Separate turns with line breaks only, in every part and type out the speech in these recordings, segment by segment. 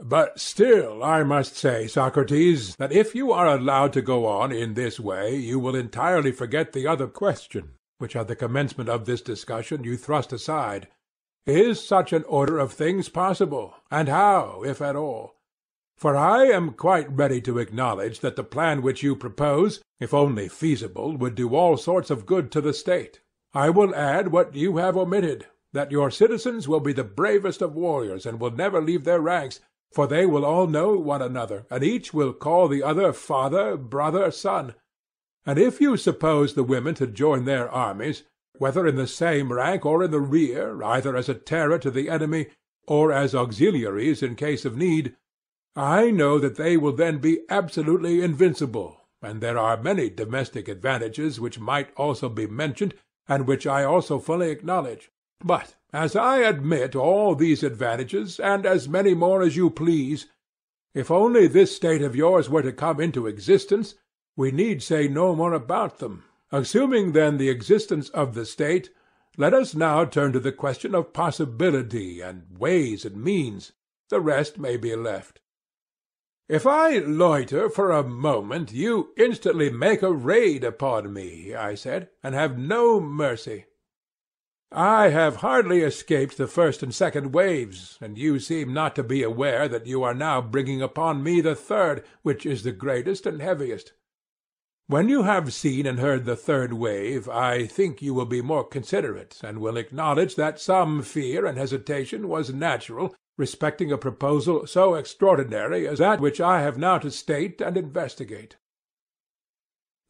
But still I must say, Socrates, that if you are allowed to go on in this way you will entirely forget the other question, which at the commencement of this discussion you thrust aside. Is such an order of things possible, and how, if at all? For I am quite ready to acknowledge that the plan which you propose, if only feasible, would do all sorts of good to the state. I will add what you have omitted, that your citizens will be the bravest of warriors, and will never leave their ranks, for they will all know one another, and each will call the other father, brother, son. And if you suppose the women to join their armies, whether in the same rank or in the rear, either as a terror to the enemy, or as auxiliaries in case of need, I know that they will then be absolutely invincible, and there are many domestic advantages which might also be mentioned, and which I also fully acknowledge. But as I admit all these advantages, and as many more as you please, if only this state of yours were to come into existence, we need say no more about them. Assuming then the existence of the state, let us now turn to the question of possibility and ways and means. The rest may be left. If I loiter for a moment, you instantly make a raid upon me, I said, and have no mercy. I have hardly escaped the first and second waves, and you seem not to be aware that you are now bringing upon me the third, which is the greatest and heaviest. When you have seen and heard the third wave, I think you will be more considerate, and will acknowledge that some fear and hesitation was natural respecting a proposal so extraordinary as that which I have now to state and investigate.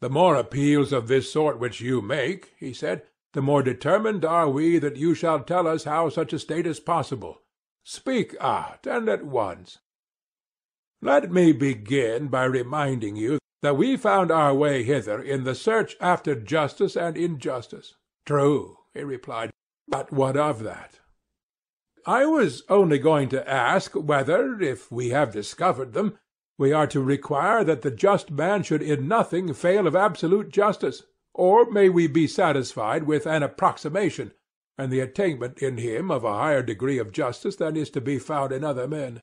The more appeals of this sort which you make, he said, the more determined are we that you shall tell us how such a state is possible. Speak out, and at once. Let me begin by reminding you that we found our way hither in the search after justice and injustice. True, he replied, but what of that? I was only going to ask whether, if we have discovered them, we are to require that the just man should in nothing fail of absolute justice, or may we be satisfied with an approximation, and the attainment in him of a higher degree of justice than is to be found in other men?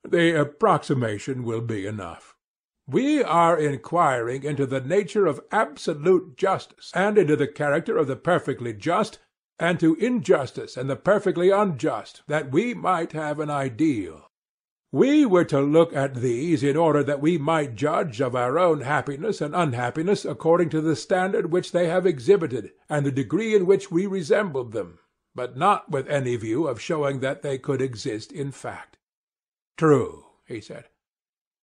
The approximation will be enough. We are inquiring into the nature of absolute justice, and into the character of the perfectly just, and to injustice and the perfectly unjust, that we might have an ideal. We were to look at these in order that we might judge of our own happiness and unhappiness according to the standard which they have exhibited, and the degree in which we resembled them, but not with any view of showing that they could exist in fact. True, he said.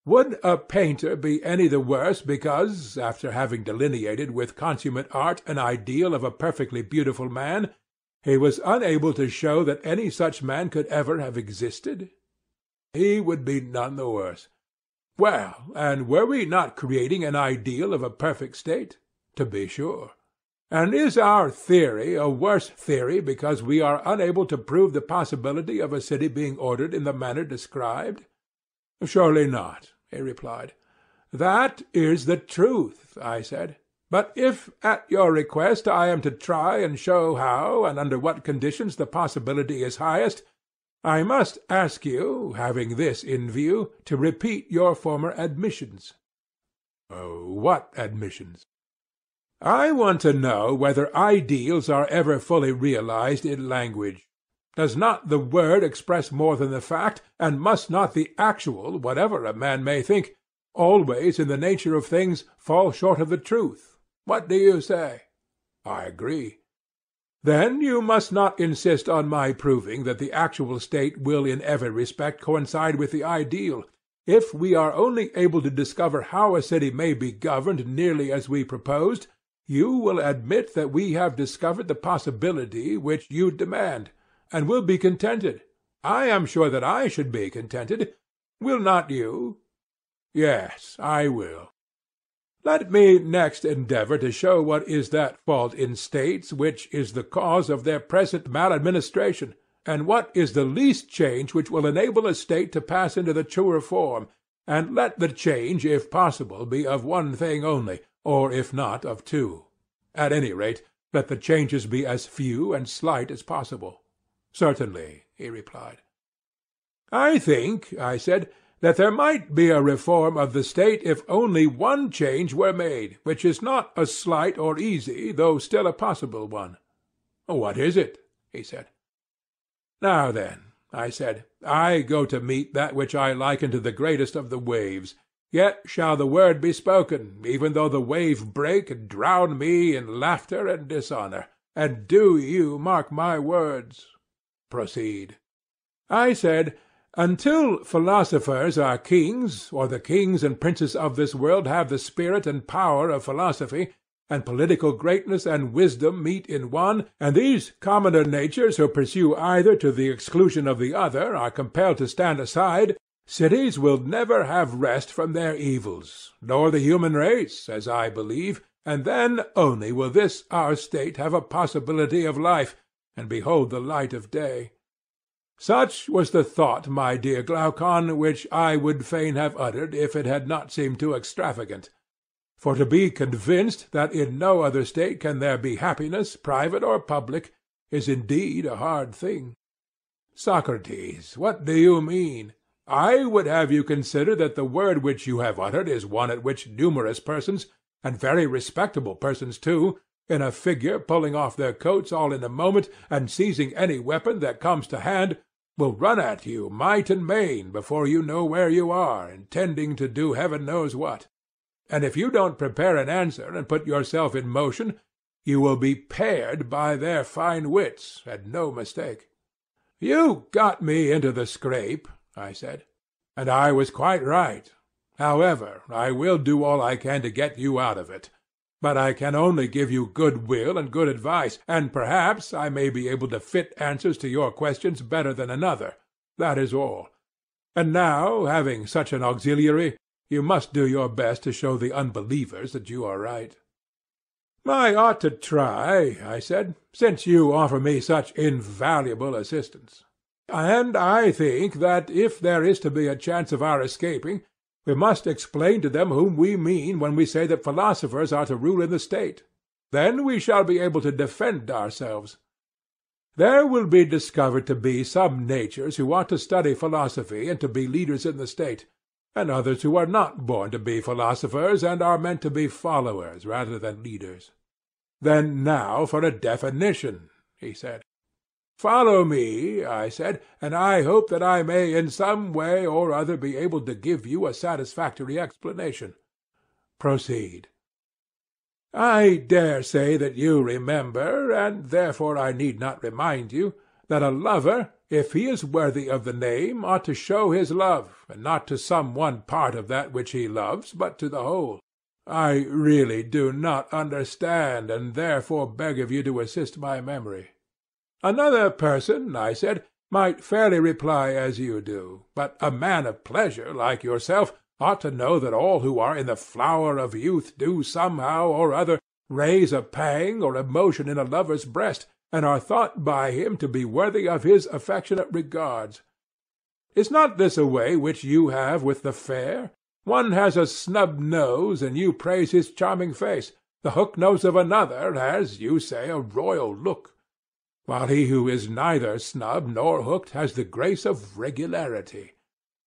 Would a painter be any the worse because, after having delineated with consummate art an ideal of a perfectly beautiful man, he was unable to show that any such man could ever have existed? He would be none the worse. Well, and were we not creating an ideal of a perfect state? To be sure. And is our theory a worse theory because we are unable to prove the possibility of a city being ordered in the manner described? Surely not, he replied. That is the truth, I said. But if at your request I am to try and show how and under what conditions the possibility is highest, I must ask you, having this in view, to repeat your former admissions. What admissions? I want to know whether ideals are ever fully realized in language. Does not the word express more than the fact, and must not the actual, whatever a man may think, always in the nature of things fall short of the truth? What do you say? I agree. Then you must not insist on my proving that the actual state will in every respect coincide with the ideal. If we are only able to discover how a city may be governed nearly as we proposed, you will admit that we have discovered the possibility which you demand, and will be contented. I am sure that I should be contented. Will not you? Yes, I will. Let me next endeavour to show what is that fault in states which is the cause of their present maladministration, and what is the least change which will enable a state to pass into the truer form, and let the change, if possible, be of one thing only, or if not, of two. At any rate, let the changes be as few and slight as possible. Certainly, he replied. I think, I said, that there might be a reform of the state if only one change were made, which is not a slight or easy, though still a possible one. What is it? He said. Now then, I said, I go to meet that which I liken to the greatest of the waves. Yet shall the word be spoken, even though the wave break and drown me in laughter and dishonour. And do you mark my words. Proceed. I said, until philosophers are kings, or the kings and princes of this world have the spirit and power of philosophy, and political greatness and wisdom meet in one, and these commoner natures who pursue either to the exclusion of the other are compelled to stand aside, cities will never have rest from their evils, nor the human race, as I believe, and then only will this our state have a possibility of life, and behold the light of day. Such was the thought, my dear Glaucon, which I would fain have uttered if it had not seemed too extravagant. For to be convinced that in no other state can there be happiness, private or public, is indeed a hard thing. Socrates, what do you mean? I would have you consider that the word which you have uttered is one at which numerous persons, and very respectable persons too, in a figure pulling off their coats all in a moment, and seizing any weapon that comes to hand, will run at you might and main before you know where you are, intending to do heaven knows what. And if you don't prepare an answer and put yourself in motion, you will be pared by their fine wits, and no mistake. You got me into the scrape, I said, and I was quite right. However, I will do all I can to get you out of it. But I can only give you good will and good advice, and perhaps I may be able to fit answers to your questions better than another. That is all. And now, having such an auxiliary, you must do your best to show the unbelievers that you are right. I ought to try, I said, since you offer me such invaluable assistance. And I think that if there is to be a chance of our escaping, we must explain to them whom we mean when we say that philosophers are to rule in the state. Then we shall be able to defend ourselves. There will be discovered to be some natures who ought to study philosophy and to be leaders in the state, and others who are not born to be philosophers and are meant to be followers rather than leaders. Then now for a definition, he said. Follow me, I said, and I hope that I may in some way or other be able to give you a satisfactory explanation. Proceed. I dare say that you remember, and therefore I need not remind you, that a lover, if he is worthy of the name, ought to show his love, and not to some one part of that which he loves, but to the whole. I really do not understand, and therefore beg of you to assist my memory. Another person, I said, might fairly reply as you do, but a man of pleasure like yourself ought to know that all who are in the flower of youth do somehow or other raise a pang or emotion in a lover's breast, and are thought by him to be worthy of his affectionate regards. Is not this a way which you have with the fair? One has a snub nose, and you praise his charming face. The hook nose of another has, you say, a royal look, while he who is neither snub nor hooked has the grace of regularity.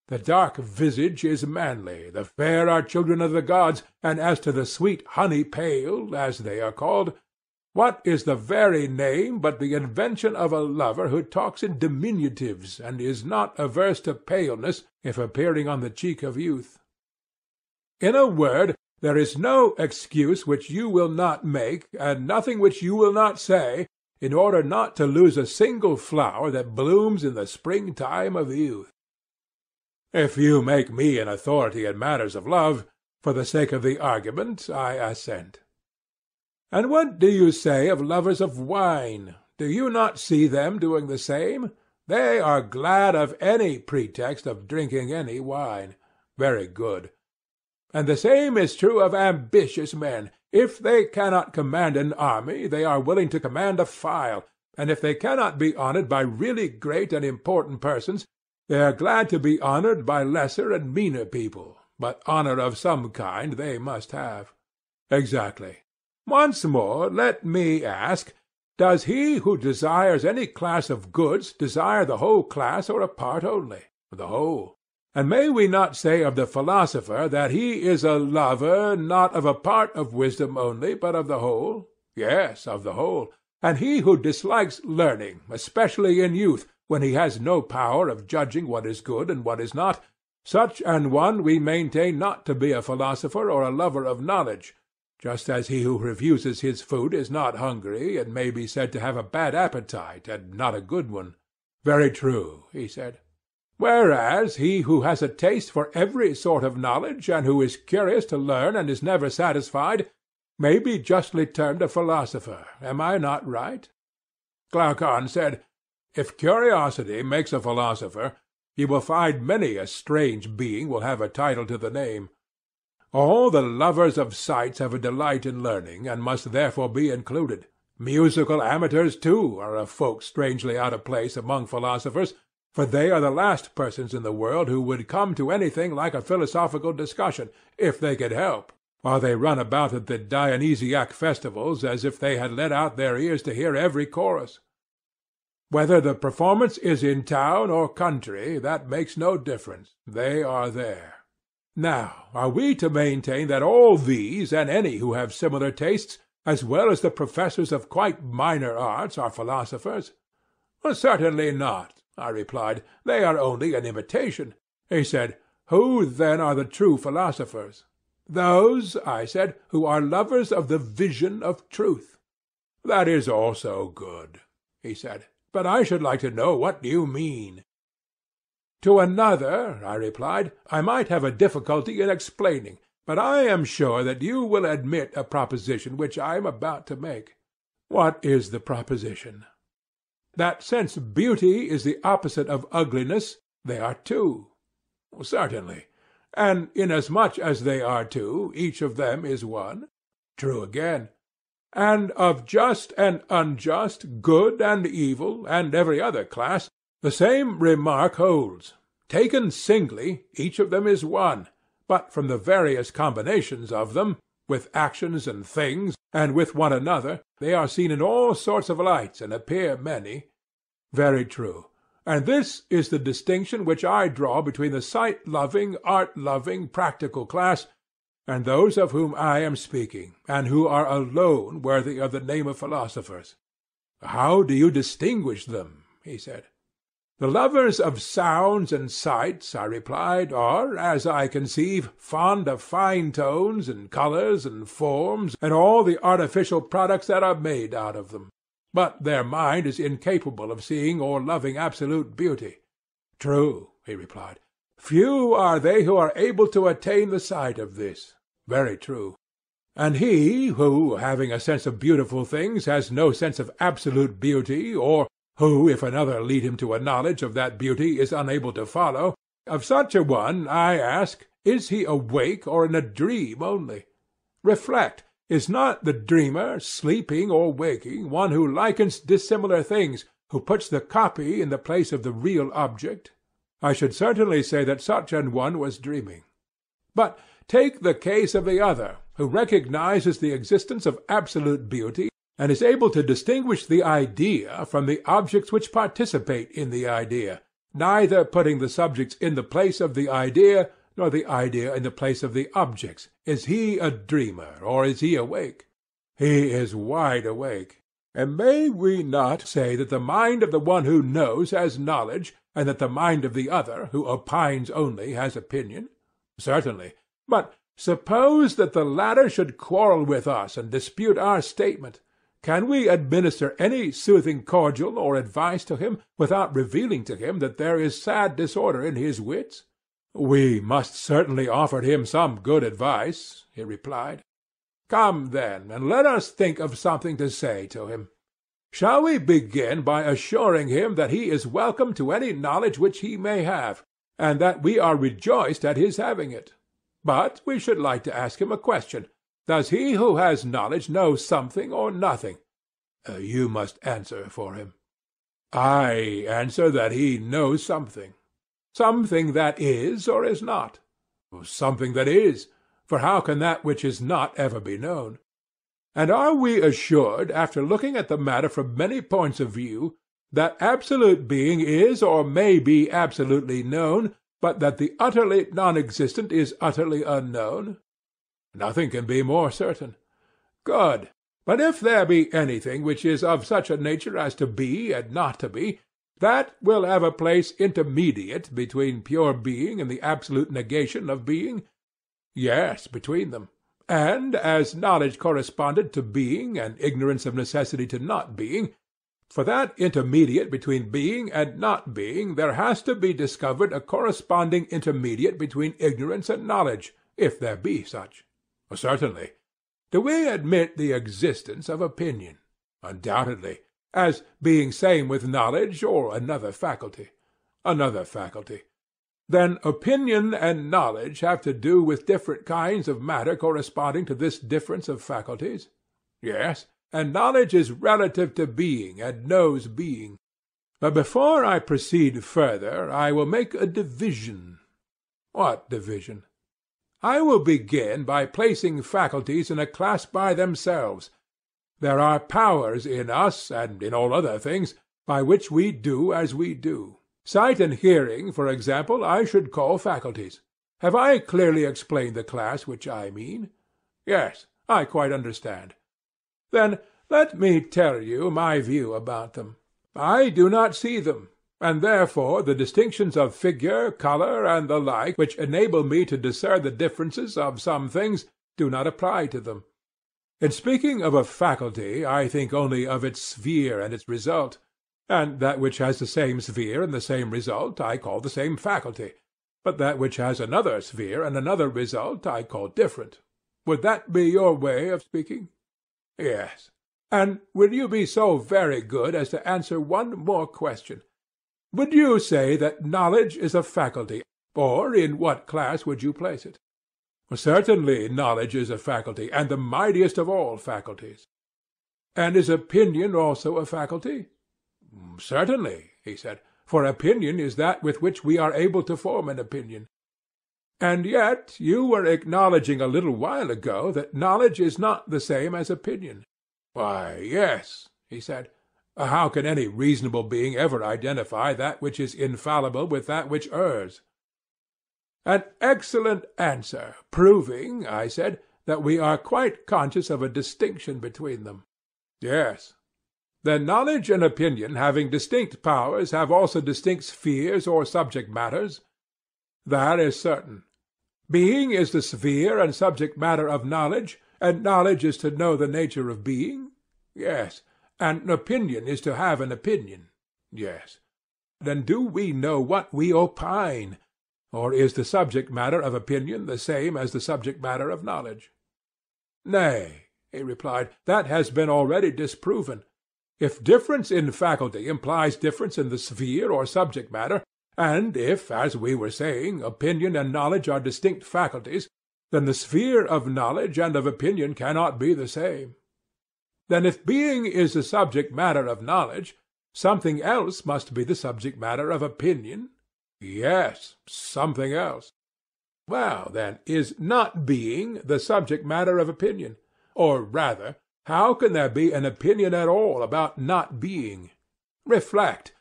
The dark visage is manly, the fair are children of the gods, and as to the sweet honey pale, as they are called, what is the very name but the invention of a lover who talks in diminutives, and is not averse to paleness if appearing on the cheek of youth? In a word, there is no excuse which you will not make, and nothing which you will not say, in order not to lose a single flower that blooms in the spring-time of youth. If you make me an authority in matters of love, for the sake of the argument, I assent. And what do you say of lovers of wine? Do you not see them doing the same? They are glad of any pretext of drinking any wine. Very good. And the same is true of ambitious men. If they cannot command an army, they are willing to command a file, and if they cannot be honored by really great and important persons, they are glad to be honored by lesser and meaner people, but honor of some kind they must have. Exactly. Once more, let me ask, does he who desires any class of goods desire the whole class or a part only? The whole. And may we not say of the philosopher that he is a lover, not of a part of wisdom only, but of the whole? Yes, of the whole. And he who dislikes learning, especially in youth, when he has no power of judging what is good and what is not, such an one we maintain not to be a philosopher or a lover of knowledge, just as he who refuses his food is not hungry, and may be said to have a bad appetite, and not a good one. Very true, he said. Whereas he who has a taste for every sort of knowledge, and who is curious to learn and is never satisfied, may be justly termed a philosopher. Am I not right? Glaucon said, If curiosity makes a philosopher, you will find many a strange being will have a title to the name. All the lovers of sights have a delight in learning, and must therefore be included. Musical amateurs, too, are a folk strangely out of place among philosophers, for they are the last persons in the world who would come to anything like a philosophical discussion, if they could help, while they run about at the Dionysiac festivals as if they had let out their ears to hear every chorus. Whether the performance is in town or country, that makes no difference. They are there. Now, are we to maintain that all these, and any who have similar tastes, as well as the professors of quite minor arts, are philosophers? Certainly not, I replied. They are only an imitation. He said, Who then are the true philosophers? Those, I said, who are lovers of the vision of truth. That is also good, he said. But I should like to know what you mean. To another, I replied, I might have a difficulty in explaining, but I am sure that you will admit a proposition which I am about to make. What is the proposition? That since beauty is the opposite of ugliness, they are two. Certainly. And inasmuch as they are two, each of them is one. True again. And of just and unjust, good and evil, and every other class, the same remark holds. Taken singly, each of them is one, but from the various combinations of them, with actions and things, and with one another, they are seen in all sorts of lights, and appear many. Very true. And this is the distinction which I draw between the sight-loving, art-loving, practical class, and those of whom I am speaking, and who are alone worthy of the name of philosophers. How do you distinguish them? He said. The lovers of sounds and sights, I replied, are, as I conceive, fond of fine tones and colours and forms, and all the artificial products that are made out of them. But their mind is incapable of seeing or loving absolute beauty. True, he replied. Few are they who are able to attain the sight of this. Very true. And he who, having a sense of beautiful things, has no sense of absolute beauty, or who, if another lead him to a knowledge of that beauty, is unable to follow, of such a one, I ask, is he awake or in a dream only? Reflect, is not the dreamer, sleeping or waking, one who likens dissimilar things, who puts the copy in the place of the real object? I should certainly say that such an one was dreaming. But take the case of the other, who recognizes the existence of absolute beauty, and is able to distinguish the idea from the objects which participate in the idea, neither putting the subjects in the place of the idea, nor the idea in the place of the objects. Is he a dreamer, or is he awake? He is wide awake. And may we not say that the mind of the one who knows has knowledge, and that the mind of the other, who opines only, has opinion? Certainly. But suppose that the latter should quarrel with us and dispute our statement. Can we administer any soothing cordial or advice to him, without revealing to him that there is sad disorder in his wits? We must certainly offer him some good advice, he replied. Come, then, and let us think of something to say to him. Shall we begin by assuring him that he is welcome to any knowledge which he may have, and that we are rejoiced at his having it? But we should like to ask him a question. Does he who has knowledge know something or nothing? You must answer for him. I answer that he knows something. Something that is or is not? Something that is, for how can that which is not ever be known? And are we assured, after looking at the matter from many points of view, that absolute being is or may be absolutely known, but that the utterly non-existent is utterly unknown? Nothing can be more certain. Good. But if there be anything which is of such a nature as to be and not to be, that will have a place intermediate between pure being and the absolute negation of being? Yes, between them. And as knowledge corresponded to being, and ignorance of necessity to not being, for that intermediate between being and not being there has to be discovered a corresponding intermediate between ignorance and knowledge, if there be such. Certainly. Do we admit the existence of opinion? Undoubtedly. As being same with knowledge, or another faculty? Another faculty. Then opinion and knowledge have to do with different kinds of matter corresponding to this difference of faculties? Yes, and knowledge is relative to being, and knows being. But before I proceed further, I will make a division. What division? I will begin by placing faculties in a class by themselves. There are powers in us, and in all other things, by which we do as we do. Sight and hearing, for example, I should call faculties. Have I clearly explained the class which I mean? Yes, I quite understand. Then let me tell you my view about them. I do not see them, and therefore the distinctions of figure, colour, and the like, which enable me to discern the differences of some things, do not apply to them. In speaking of a faculty, I think only of its sphere and its result, and that which has the same sphere and the same result I call the same faculty, but that which has another sphere and another result I call different. Would that be your way of speaking? Yes. And will you be so very good as to answer one more question? Would you say that knowledge is a faculty, or in what class would you place it? Certainly knowledge is a faculty, and the mightiest of all faculties. And is opinion also a faculty? Certainly, he said, for opinion is that with which we are able to form an opinion. And yet you were acknowledging a little while ago that knowledge is not the same as opinion. Why, yes, he said. How can any reasonable being ever identify that which is infallible with that which errs? An excellent answer, proving, I said, that we are quite conscious of a distinction between them. Yes. Then knowledge and opinion, having distinct powers, have also distinct spheres or subject matters? That is certain. Being is the sphere and subject matter of knowledge, and knowledge is to know the nature of being? Yes. And opinion is to have an opinion? Yes. Then do we know what we opine? Or is the subject matter of opinion the same as the subject matter of knowledge? Nay, he replied, that has been already disproven. If difference in faculty implies difference in the sphere or subject matter, and if, as we were saying, opinion and knowledge are distinct faculties, then the sphere of knowledge and of opinion cannot be the same. Then if being is the subject matter of knowledge, something else must be the subject matter of opinion? Yes, something else. Well, then, is not being the subject matter of opinion? Or rather, how can there be an opinion at all about not being? Reflect.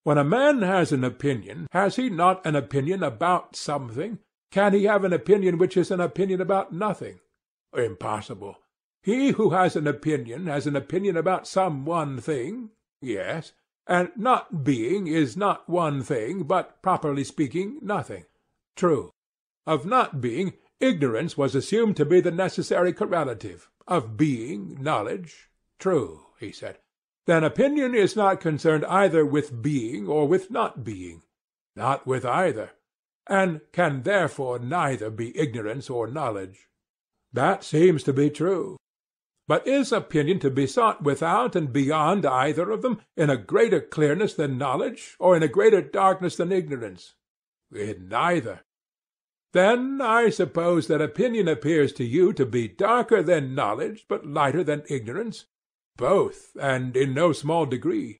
When a man has an opinion, has he not an opinion about something? Can he have an opinion which is an opinion about nothing? Impossible. He who has an opinion about some one thing? Yes. And not being is not one thing, but, properly speaking, nothing. True. Of not being, ignorance was assumed to be the necessary correlative. Of being, knowledge. True, he said. Then opinion is not concerned either with being or with not being. Not with either. And can therefore neither be ignorance or knowledge. That seems to be true. But is opinion to be sought without and beyond either of them, in a greater clearness than knowledge, or in a greater darkness than ignorance? In neither. Then I suppose that opinion appears to you to be darker than knowledge, but lighter than ignorance? Both, and in no small degree.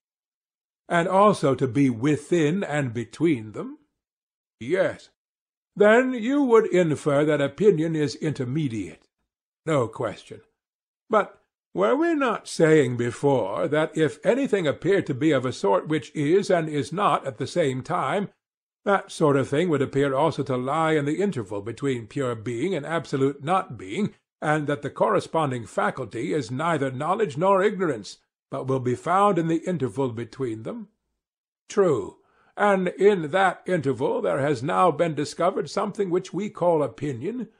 And also to be within and between them? Yes. Then you would infer that opinion is intermediate. No question. But Were we not saying before that if anything appeared to be of a sort which is and is not at the same time, that sort of thing would appear also to lie in the interval between pure being and absolute not being, and that the corresponding faculty is neither knowledge nor ignorance, but will be found in the interval between them? True. And in that interval there has now been discovered something which we call opinion?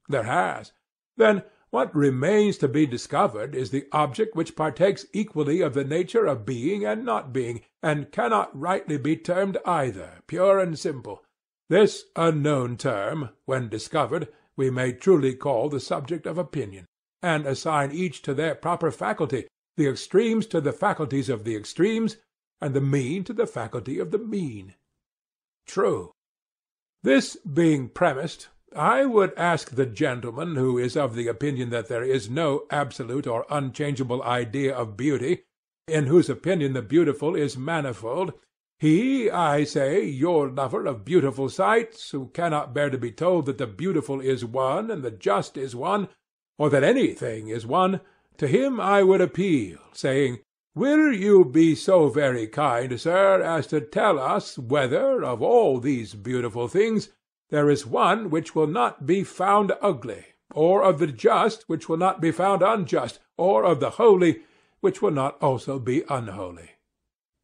There has. Then what remains to be discovered is the object which partakes equally of the nature of being and not being, and cannot rightly be termed either, pure and simple. This unknown term, when discovered, we may truly call the subject of opinion, and assign each to their proper faculty, the extremes to the faculties of the extremes, and the mean to the faculty of the mean. True. This being premised, I would ask the gentleman who is of the opinion that there is no absolute or unchangeable idea of beauty, in whose opinion the beautiful is manifold, he, I say, your lover of beautiful sights, who cannot bear to be told that the beautiful is one and the just is one, or that anything is one, to him I would appeal, saying, Will you be so very kind, sir, as to tell us whether, of all these beautiful things, there is one which will not be found ugly, or of the just which will not be found unjust, or of the holy which will not also be unholy?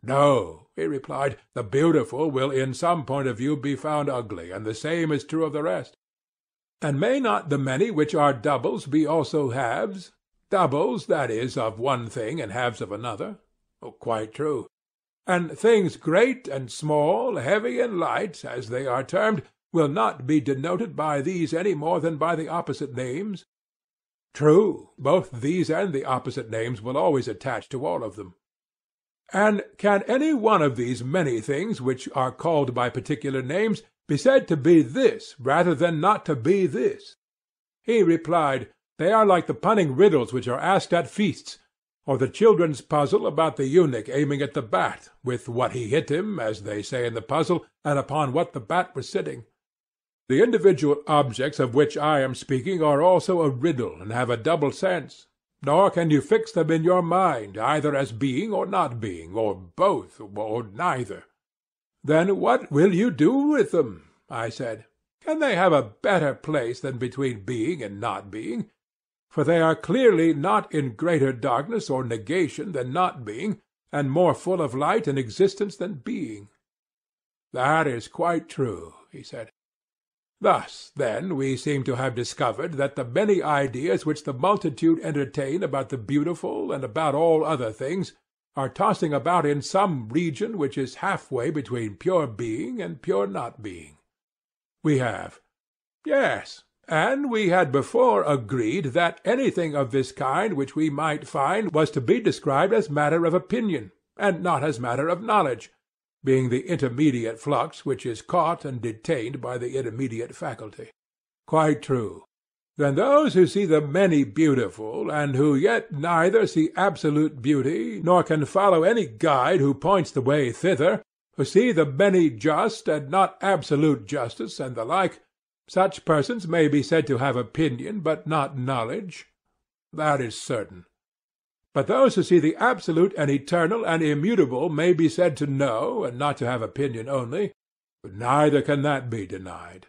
No, he replied, the beautiful will in some point of view be found ugly, and the same is true of the rest. And may not the many which are doubles be also halves? Doubles, that is, of one thing and halves of another? Quite true. And things great and small, heavy and light, as they are termed, will not be denoted by these any more than by the opposite names? True, both these and the opposite names will always attach to all of them. And can any one of these many things which are called by particular names be said to be this rather than not to be this? He replied, They are like the punning riddles which are asked at feasts, or the children's puzzle about the eunuch aiming at the bat, with what he hit him, as they say in the puzzle, and upon what the bat was sitting. The individual objects of which I am speaking are also a riddle, and have a double sense, nor can you fix them in your mind, either as being or not being, or both, or neither. Then what will you do with them? I said. Can they have a better place than between being and not being? For they are clearly not in greater darkness or negation than not being, and more full of light and existence than being. That is quite true, he said. Thus, then, we seem to have discovered that the many ideas which the multitude entertain about the beautiful and about all other things are tossing about in some region which is halfway between pure being and pure not being. We have. Yes, and we had before agreed that anything of this kind which we might find was to be described as matter of opinion, and not as matter of knowledge, being the intermediate flux which is caught and detained by the intermediate faculty. Quite true. Then those who see the many beautiful, and who yet neither see absolute beauty, nor can follow any guide who points the way thither, who see the many just and not absolute justice, and the like, such persons may be said to have opinion, but not knowledge. That is certain. But those who see the absolute and eternal and immutable may be said to know, and not to have opinion only. Neither can that be denied.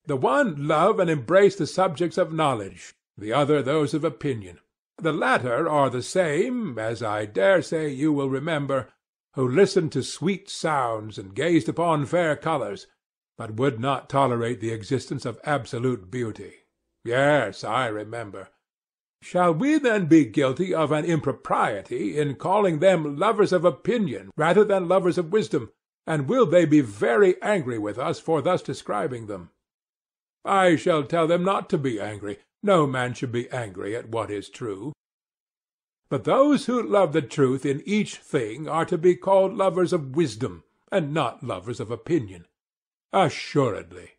The one love and embrace the subjects of knowledge, the other those of opinion. The latter are the same, as I dare say you will remember, who listened to sweet sounds and gazed upon fair colours, but would not tolerate the existence of absolute beauty. Yes, I remember. Shall we then be guilty of an impropriety in calling them lovers of opinion rather than lovers of wisdom, and will they be very angry with us for thus describing them? I shall tell them not to be angry. No man should be angry at what is true. But those who love the truth in each thing are to be called lovers of wisdom, and not lovers of opinion. Assuredly.